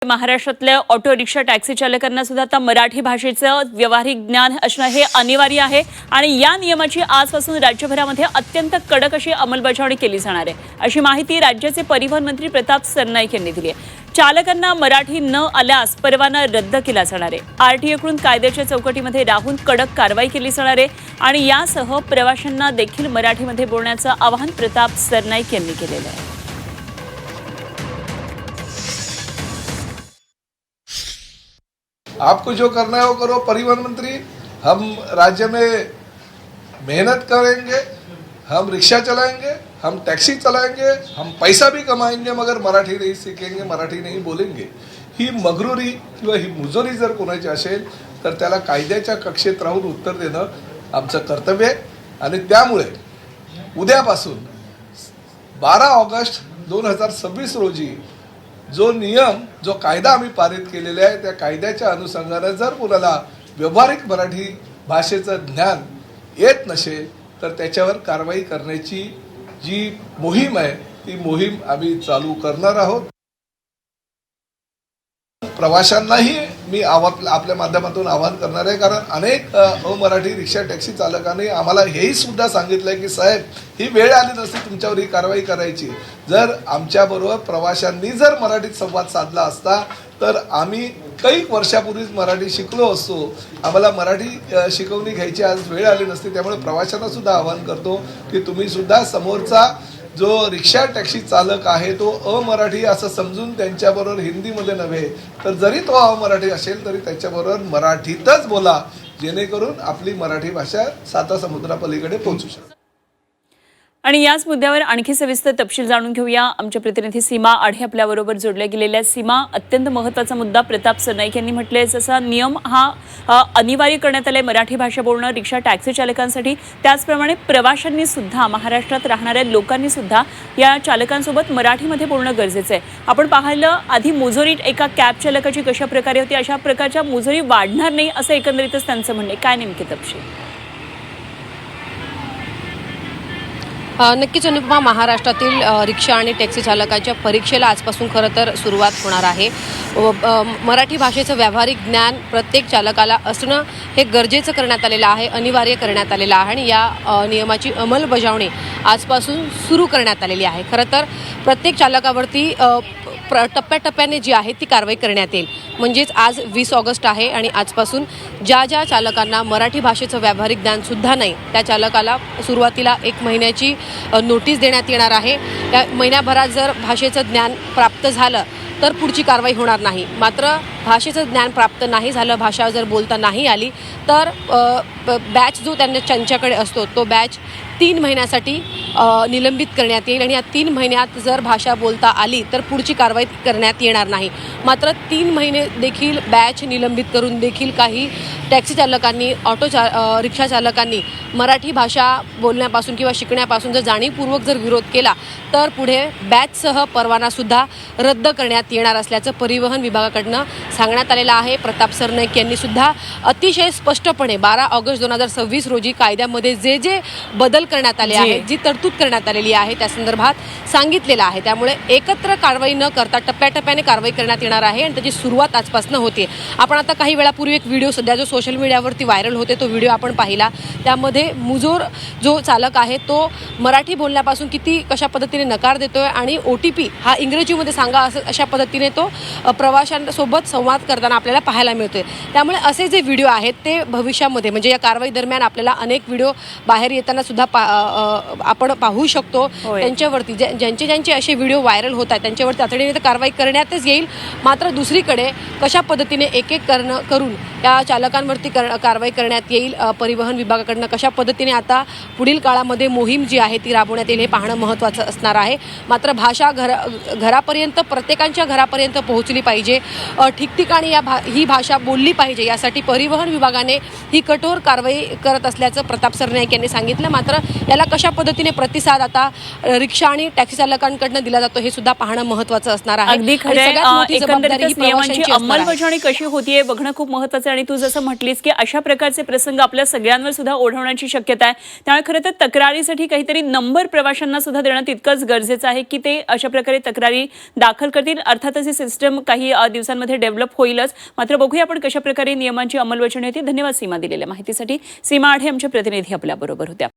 महाराष्ट्रातल्या auto rickshaw taxi चालकांना सुद्धा आता मराठी भाषेचं व्यावहारिक ज्ञान असणं हे अनिवार्य आहे आणि या नियमाची आजपासून राज्यभरामध्ये अत्यंत कडक अशी अंमलबजावणी केली जाणार आहे, अशी माहिती राज्याचे परिवहन मंत्री प्रताप सरनाईक यांनी दिली आहे। चालकांना मराठी न आल्यास परवाना रद्द केला जाणार आहे। आरटीओकडून कायद्याच्या चौकटीमध्ये राहून कडक कारवाई केली जाणार आहे आणि यासह प्रवाशांना देखील मराठीमध्ये बोलण्याचं आवाहन प्रताप सरनाईक यांनी केलेलं आहे। आपको जो करना है वो करो। परिवहन मंत्री, हम राज्य में मेहनत करेंगे, हम रिक्शा चलाएंगे, हम टैक्सी चलाएंगे, हम पैसा भी कमाएंगे, मगर मराठी नहीं सीखेंगे, मराठी नहीं बोलेंगे। ही मगरुरी किंवा ही मुजोरी जर कोणाची असेल तर त्याला कायद्याच्या कक्षेत राहून उत्तर देणं आमचं कर्तव्य आहे। आणि त्यामुळे उद्यापासून 12 ऑगस्ट 2026 रोजी जो नियम, जो कायदा आम्ही पारित केलेला आहे, त्या कायद्याच्या अनुषंगाने जर कोणाला व्यावहारिक मराठी भाषेचं ज्ञान येत नसेल तर त्याच्यावर कारवाई करण्याची जी मोहीम आहे ती मोहीम आम्ही चालू करणार आहोत। प्रवाशांनाही मी आपल्या माध्यमातून आवाहन करणार आहे, कारण अनेक अमराठी रिक्षा टॅक्सी चालकांनी आम्हाला हेही सुद्धा सांगितलंय की साहेब, ही वेळ आली नसती तुमच्यावर ही कारवाई करायची, जर आमच्याबरोबर प्रवाशांनी जर मराठीत संवाद साधला असता तर आम्ही काही वर्षापूर्वीच मराठी शिकलो असतो, आम्हाला मराठी शिकवणी घ्यायची आज वेळ आली नसती। त्यामुळे प्रवाशांना सुद्धा आवाहन करतो की तुम्ही सुद्धा समोरचा जो रिक्षा टॅक्सी चालक आहे तो अमराठी असं समजून त्यांच्याबरोबर हिंदीमध्ये नव्हे तर जरी तो अमराठी असेल तरी त्याच्याबरोबर मराठीतच बोला, जेणेकरून आपली मराठी भाषा साता समुद्रापलीकडे पोहोचू शकेल। आणि याच मुद्द्यावर आणखी सविस्तर तपशील जाणून घेऊया। आमच्या प्रतिनिधी सीमा आढे आपल्याबरोबर जोडल्या गेलेल्या। सीमा, अत्यंत महत्त्वाचा मुद्दा प्रताप सरनाईक यांनी म्हटलंय, जसा नियम हा अनिवार्य करण्यात आलाय मराठी भाषा बोलणं रिक्षा टॅक्सी चालकांसाठी, त्याचप्रमाणे प्रवाशांनी सुद्धा, महाराष्ट्रात राहणाऱ्या लोकांनी सुद्धा या चालकांसोबत मराठीमध्ये बोलणं गरजेचं आहे। आपण पाहिलं आधी मुजोरी एका कॅब चालकाची कशा प्रकारे होती, अशा प्रकारच्या मुजोरी वाढणार नाही असं एकंदरीतच त्यांचं म्हणणे, काय नेमके तपशील? नक्कीच अनुपमा, महाराष्ट्रातील रिक्षा आणि टॅक्सी चालकांच्या परीक्षेला आजपासून खरं तर सुरुवात होणार आहे। मराठी भाषेचं व्यावहारिक ज्ञान प्रत्येक चालकाला असणं हे गरजेचं करण्यात आलेलं आहे, अनिवार्य करण्यात आलेलं आहे आणि या नियमाची अंमलबजावणी आजपासून सुरू करण्यात आलेली आहे। खरं तर प्रत्येक चालकावरती टप्प्याटप्प्याने जी आहे ती कारवाई करण्यात येईल। म्हणजेच आज 20 ऑगस्ट आहे आणि आजपासून ज्या चालकांना मराठी भाषेचं व्यावहारिक ज्ञानसुद्धा नाही त्या चालकाला सुरुवातीला 1 महिन्याची नोटीस देण्यात येणार आहे। या महिन्याभरात जर भाषेचं ज्ञान प्राप्त झालं तर पुढची कारवाई होणार नाही, मात्र भाषेचं ज्ञान प्राप्त नाही झालं, भाषा जर बोलता नाही आली तर बॅच जो त्यांच्याकडे असतो तो बॅच 3 महिन्यासाठी निलंबित करण्यात येईल आणि या 3 महिन्यात जर भाषा बोलता आली तर पुढची कारवाई करण्यात येणार नाही। मात्र 3 महिने देखील बॅच निलंबित करून देखील काही टॅक्सी चालकांनी, रिक्षा चालकांनी मराठी भाषा बोलण्यापासून किंवा शिकण्यापासून जर जाणीवपूर्वक जर विरोध केला तर पुढे बॅचसह परवानासुद्धा रद्द करण्यात येणार असल्याचं परिवहन विभागाकडनं सांगण्यात आलेलं आहे। प्रताप सरनाईक यांनी सुद्धा अतिशय स्पष्टपणे 12 ऑगस्ट 2026 रोजी कायद्यामध्ये जे बदल करण्यात आले आहेत, जी तरतूद करण्यात आलेली आहे त्या संदर्भात सांगितलेलं आहे। त्यामुळे एकत्र कारवाई न करता टप्प्याटप्प्याने कारवाई करण्यात येणार आहे आणि त्याची सुरुवात आजपासून होते। आपण आता काही वेळापूर्वी एक व्हिडिओ सध्या जो सोशल मीडियावरती व्हायरल होते तो व्हिडिओ आपण पाहिला। त्यामध्ये मुजोर जो चालक आहे तो मराठी बोलण्यापासून कशा पद्धतीने नकार देतोय आणि OTP हा इंग्रजीमध्ये सांगा अशा पद्धतीने तो प्रवाशांसोबत संवाद करताना आपल्याला पाहायला मिळतोय। त्यामुळे असे जे व्हिडिओ आहेत ते भविष्यामध्ये, म्हणजे या कारवाई दरम्यान आपल्याला अनेक व्हिडिओ बाहेर येताना सुद्धा आपण पाहू शकतो। त्यांच्यावरती ज्यांचे असे व्हिडिओ व्हायरल होत आहेत त्यांच्यावरती तातडीने कारवाई करण्यातच येईल। मात्र दुसरीकडे कशा पद्धतीने एक करून या चालकांवरती कारवाई करण्यात येईल, परिवहन विभागाकडनं कशा पद्धतीने आता पुढील काळामध्ये मोहीम जी आहे ती राबवण्यात येईल हे पाहणं महत्त्वाचं असणार आहे। मात्र भाषा घरापर्यंत, प्रत्येकाच्या घरापर्यंत पोहोचली पाहिजे, ठिकठिकाणी ही भाषा बोलली पाहिजे, यासाठी परिवहन विभागाने ही कठोर कारवाई करत असल्याचं प्रताप सरनाईक यांनी सांगितलं। मात्र याला कशा पद्धतीने प्रतिसाद आता रिक्षा आणि टॅक्सी चालकांकडून दिला जातो हे सुद्धा पाहणं महत्त्वाचं असणार आहे। अगदी खरं आहे, एकंदरीत नियमांची अंमलबजावणी कशी होतीये बघणं खूप महत्त्वाचं आहे। आहे आणि तू जसं म्हटलीस की अशा प्रकारचे प्रसंग आपल्या सगळ्यांवर सुद्धा ओढवण्याची शक्यता आहे. त्यामुळे खरं तर तक्रारीसाठी काहीतरी नंबर प्रवाशांना सुद्धा देणं तितकंच गरजेचं आहे की ते अशा प्रकारे तक्रारी दाखल करतील. अर्थातच ही सिस्टम काही दिवसांमध्ये डेव्हलप होईलच. मात्र बघूया आपण कशा प्रकारे नियमांची अंमलबजावणी होती. धन्यवाद सीमा दिलेल्या माहितीसाठी. सीमा आढे आमच्या प्रतिनिधी आपल्याबरोबर होत्या.